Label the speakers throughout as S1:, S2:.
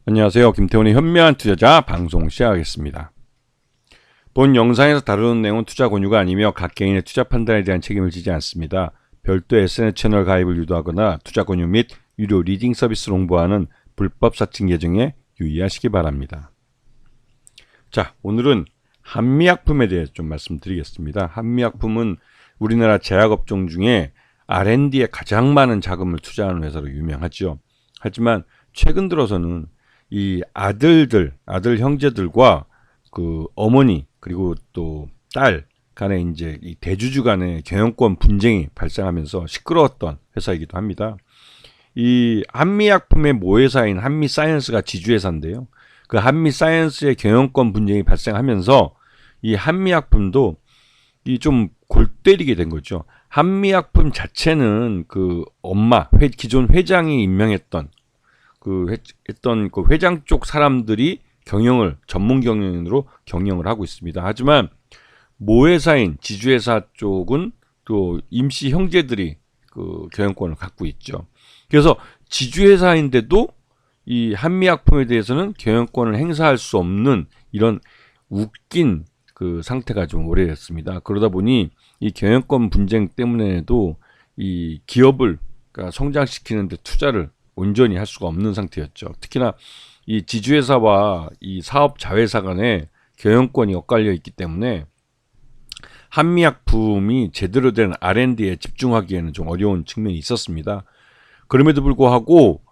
S1: 안녕하세요. 김태훈의 현명한 투자자 방송 시작하겠습니다. 본 영상에서 다루는 내용은 투자 권유가 아니며 각 개인의 투자 판단에 대한 책임을 지지 않습니다. 별도 SNS 채널 가입을 유도하거나 투자 권유 및 유료 리딩 서비스를 홍보하는 불법 사칭 계정에 유의하시기 바랍니다. 자, 오늘은 한미약품에 대해 좀 말씀드리겠습니다. 한미약품은 우리나라 제약업종 중에 R&D에 가장 많은 자금을 투자하는 회사로 유명하죠. 하지만 최근 들어서는 이 아들 형제들과 그 어머니 그리고 또 딸 간에 이제 이 대주주 간의 경영권 분쟁이 발생하면서 시끄러웠던 회사이기도 합니다. 이 한미약품의 모회사인 한미사이언스가 지주회사인데요. 그 한미사이언스의 경영권 분쟁이 발생하면서 이 한미약품도 이 좀 골 때리게 된 거죠. 한미약품 자체는 그 기존 회장이 임명했던 했던 그 회장 쪽 사람들이 전문 경영인으로 경영을 하고 있습니다. 하지만 모회사인 지주회사 쪽은 또 임시 형제들이 그 경영권을 갖고 있죠. 그래서 지주회사인데도 이 한미약품에 대해서는 경영권을 행사할 수 없는 이런 웃긴 그 상태가 좀 오래됐습니다. 그러다 보니 이 경영권 분쟁 때문에도 이 기업을 그러니까 성장시키는 데 투자를 온전히 할 수가 없는 상태였죠. 특히나 이 지주회사와 이 사업 자회사 간에 경영권이 엇갈려 있기 때문에 한미약품이 제대로 된 R&D에 집중하기에는 좀 어려운 측면이 있었습니다. 그럼에도 불구하고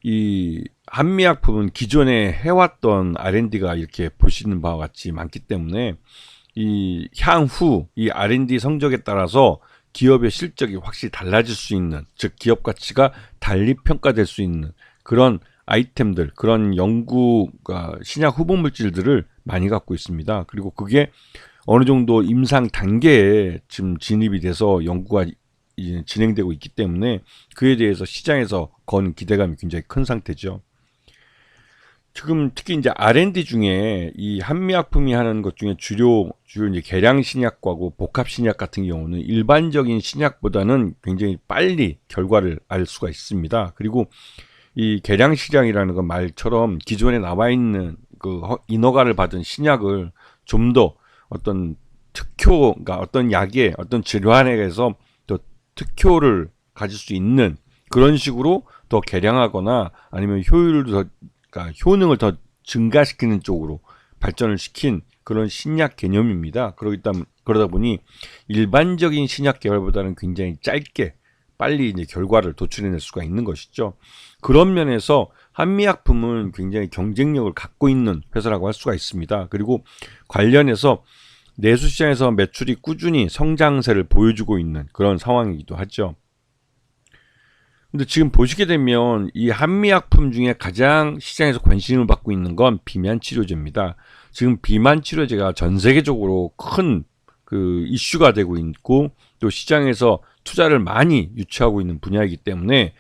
S1: 이 한미약품은 기존에 해왔던 R&D가 이렇게 보시는 바와 같이 많기 때문에 이 향후 이 R&D 성적에 따라서 기업의 실적이 확실히 달라질 수 있는, 즉 기업 가치가 달리 평가될 수 있는 그런 아이템들, 그런 연구가 신약 후보 물질들을 많이 갖고 있습니다. 그리고 그게 어느 정도 임상 단계에 지금 진입이 돼서 연구가 진행되고 있기 때문에 그에 대해서 시장에서 건 기대감이 굉장히 큰 상태죠. 지금 특히 이제 R&D 중에 이 한미약품이 하는 것 중에 주요 이제 계량 신약과고 복합 신약 같은 경우는 일반적인 신약보다는 굉장히 빨리 결과를 알 수가 있습니다. 그리고 이 계량 시장이라는 건 말처럼 기존에 나와 있는 그 인허가를 받은 신약을 좀 더 어떤 그러니까 어떤 약에 어떤 질환에서 더 특효를 가질 수 있는 그런 식으로 더 개량하거나 아니면 그러니까 효능을 더 증가시키는 쪽으로 발전을 시킨 그런 신약 개념입니다. 그러다 보니 일반적인 신약 개발보다는 굉장히 짧게 빨리 이제 결과를 도출해낼 수가 있는 것이죠. 그런 면에서 한미약품은 굉장히 경쟁력을 갖고 있는 회사라고 할 수가 있습니다. 그리고 관련해서 내수시장에서 매출이 꾸준히 성장세를 보여주고 있는 그런 상황이기도 하죠. 근데 지금 보시게 되면 이 한미약품 중에 가장 시장에서 관심을 받고 있는 건 비만치료제입니다. 지금 비만치료제가 전 세계적으로 큰 그 이슈가 되고 있고 또 시장에서 투자를 많이 유치하고 있는 분야이기 때문에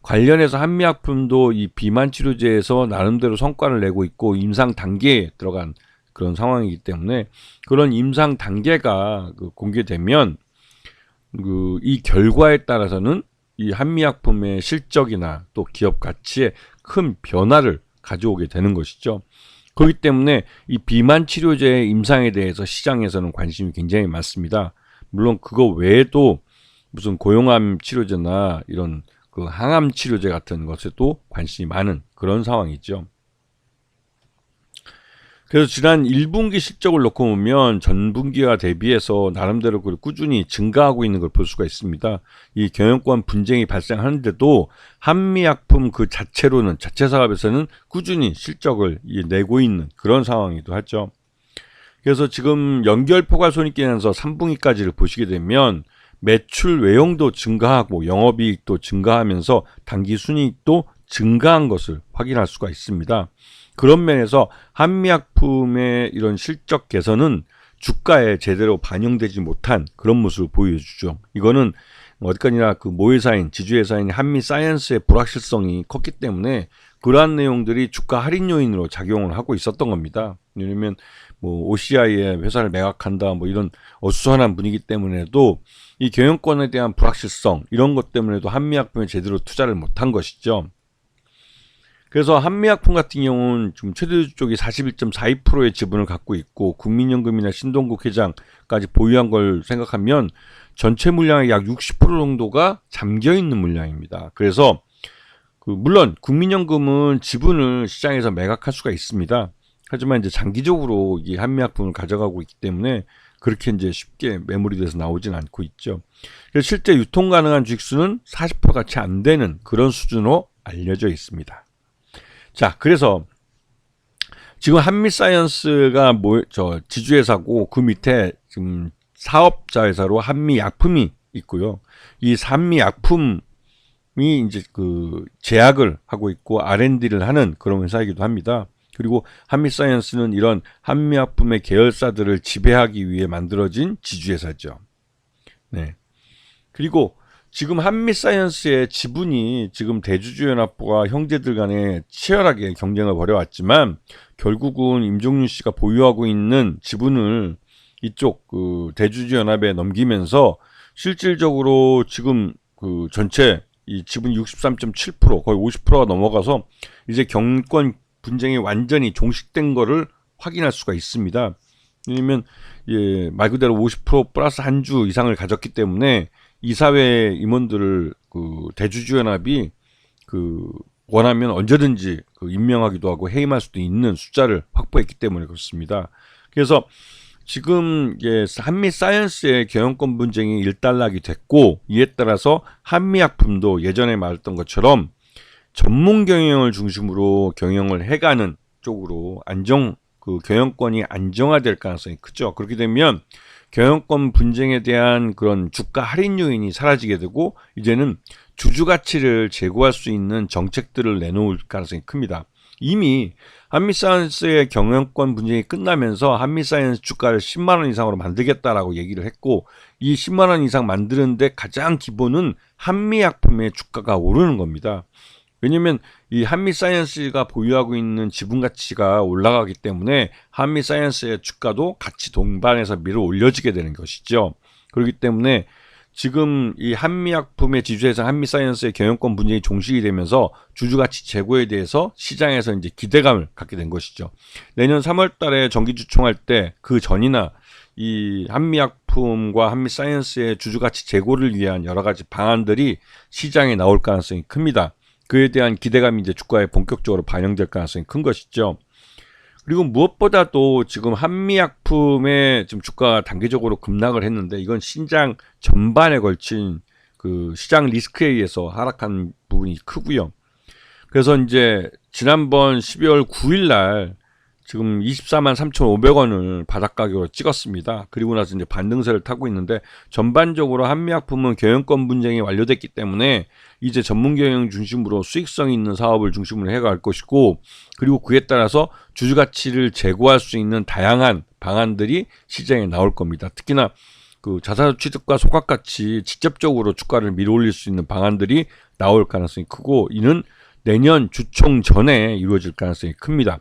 S1: 관련해서 한미약품도 이 비만치료제에서 나름대로 성과를 내고 있고 임상 단계에 들어간 그런 상황이기 때문에 그런 임상 단계가 공개되면 이 결과에 따라서는 이 한미약품의 실적이나 또 기업 가치에 큰 변화를 가져오게 되는 것이죠. 그렇기 때문에 이 비만 치료제의 임상에 대해서 시장에서는 관심이 굉장히 많습니다. 물론 그거 외에도 무슨 고용암 치료제나 이런 그 항암 치료제 같은 것에도 관심이 많은 그런 상황이죠. 그래서 지난 1분기 실적을 놓고 보면 전분기와 대비해서 나름대로 꾸준히 증가하고 있는 걸 볼 수가 있습니다. 이 경영권 분쟁이 발생하는데도 한미약품 그 자체 사업에서는 꾸준히 실적을 내고 있는 그런 상황이기도 하죠. 그래서 지금 연결포괄손익계산서 3분기까지를 보시게 되면 매출 외형도 증가하고 영업이익도 증가하면서 당기순이익도 증가한 것을 확인할 수가 있습니다. 그런 면에서 한미약품의 이런 실적 개선은 주가에 제대로 반영되지 못한 그런 모습을 보여주죠. 이거는 어디까지나 그 모회사인 지주회사인 한미사이언스의 불확실성이 컸기 때문에 그러한 내용들이 주가 할인 요인으로 작용을 하고 있었던 겁니다. 왜냐면 뭐 OCI의 회사를 매각한다 뭐 이런 어수선한 분위기 때문에도 이 경영권에 대한 불확실성 이런 것 때문에도 한미약품에 제대로 투자를 못한 것이죠. 그래서 한미약품 같은 경우는 지금 최대주 쪽이 41.42%의 지분을 갖고 있고 국민연금이나 신동국 회장까지 보유한 걸 생각하면 전체 물량의 약 60% 정도가 잠겨 있는 물량입니다. 그래서 물론 국민연금은 지분을 시장에서 매각할 수가 있습니다. 하지만 이제 장기적으로 이 한미약품을 가져가고 있기 때문에 그렇게 이제 쉽게 매물이 돼서 나오진 않고 있죠. 그래서 실제 유통 가능한 주식수는 40%가 채 안 되는 그런 수준으로 알려져 있습니다. 자, 그래서 지금 한미사이언스가 지주회사고 그 밑에 지금 사업자 회사로 한미약품이 있고요. 이 한미약품이 이제 제약을 하고 있고 R&D를 하는 그런 회사이기도 합니다. 그리고 한미사이언스는 이런 한미약품의 계열사들을 지배하기 위해 만들어진 지주회사죠. 네. 그리고 지금 한미사이언스의 지분이 지금 대주주연합회와 형제들 간에 치열하게 경쟁을 벌여왔지만 결국은 임종윤 씨가 보유하고 있는 지분을 이쪽 대주주연합에 넘기면서 실질적으로 지금 전체 이 지분 63.7% 거의 50%가 넘어가서 이제 경권 분쟁이 완전히 종식된 거를 확인할 수가 있습니다. 왜냐면 말 그대로 50% 플러스 한 주 이상을 가졌기 때문에 이사회 임원들을 대주주연합이 원하면 언제든지 임명하기도 하고 해임할 수도 있는 숫자를 확보했기 때문에 그렇습니다. 그래서 지금 한미사이언스의 경영권 분쟁이 일단락이 됐고 이에 따라서 한미약품도 예전에 말했던 것처럼 전문 경영을 중심으로 경영을 해가는 쪽으로 경영권이 안정화될 가능성이 크죠. 그렇게 되면 경영권 분쟁에 대한 그런 주가 할인 요인이 사라지게 되고 이제는 주주 가치를 제고할 수 있는 정책들을 내놓을 가능성이 큽니다. 이미 한미사이언스의 경영권 분쟁이 끝나면서 한미사이언스 주가를 10만 원 이상으로 만들겠다라고 얘기를 했고 이 10만 원 이상 만드는데 가장 기본은 한미약품의 주가가 오르는 겁니다. 왜냐면 이 한미사이언스가 보유하고 있는 지분 가치가 올라가기 때문에 한미사이언스의 주가도 같이 동반해서 밀어 올려지게 되는 것이죠. 그렇기 때문에 지금 이 한미약품의 지주회사 한미사이언스의 경영권 분쟁이 종식이 되면서 주주가치 제고에 대해서 시장에서 이제 기대감을 갖게 된 것이죠. 내년 3월 달에 정기주총할 때 그 전이나 이 한미약품과 한미사이언스의 주주가치 제고를 위한 여러 가지 방안들이 시장에 나올 가능성이 큽니다. 그에 대한 기대감이 이제 주가에 본격적으로 반영될 가능성이 큰 것이죠. 그리고 무엇보다도 지금 한미약품의 지금 주가가 단기적으로 급락을 했는데 이건 시장 전반에 걸친 시장 리스크에 의해서 하락한 부분이 크고요. 그래서 이제 지난번 12월 9일 날 지금 24만 3,500원을 바닥 가격으로 찍었습니다. 그리고 나서 이제 반등세를 타고 있는데 전반적으로 한미약품은 경영권 분쟁이 완료됐기 때문에 이제 전문 경영 중심으로 수익성 있는 사업을 중심으로 해갈 것이고 그리고 그에 따라서 주주 가치를 제고할 수 있는 다양한 방안들이 시장에 나올 겁니다. 특히나 자산 취득과 소각같이 직접적으로 주가를 밀어올릴 수 있는 방안들이 나올 가능성이 크고 이는 내년 주총 전에 이루어질 가능성이 큽니다.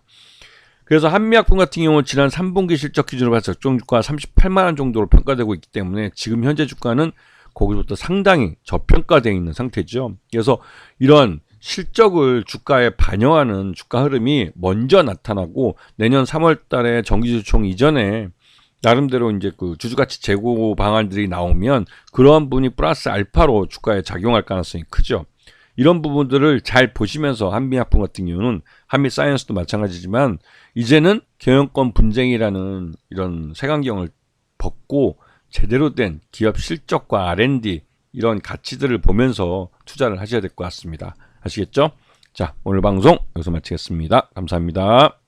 S1: 그래서 한미약품 같은 경우는 지난 3분기 실적 기준으로 봐서 적정 주가가 38만 원 정도로 평가되고 있기 때문에 지금 현재 주가는 거기서부터 상당히 저평가되어 있는 상태죠. 그래서 이런 실적을 주가에 반영하는 주가 흐름이 먼저 나타나고 내년 3월 달에 정기주총 이전에 나름대로 이제 주주가치 제고 방안들이 나오면 그러한 부분이 플러스 알파로 주가에 작용할 가능성이 크죠. 이런 부분들을 잘 보시면서 한미약품 같은 경우는 한미사이언스도 마찬가지지만 이제는 경영권 분쟁이라는 이런 색안경을 벗고 제대로 된 기업 실적과 R&D 이런 가치들을 보면서 투자를 하셔야 될 것 같습니다. 아시겠죠? 자, 오늘 방송 여기서 마치겠습니다. 감사합니다.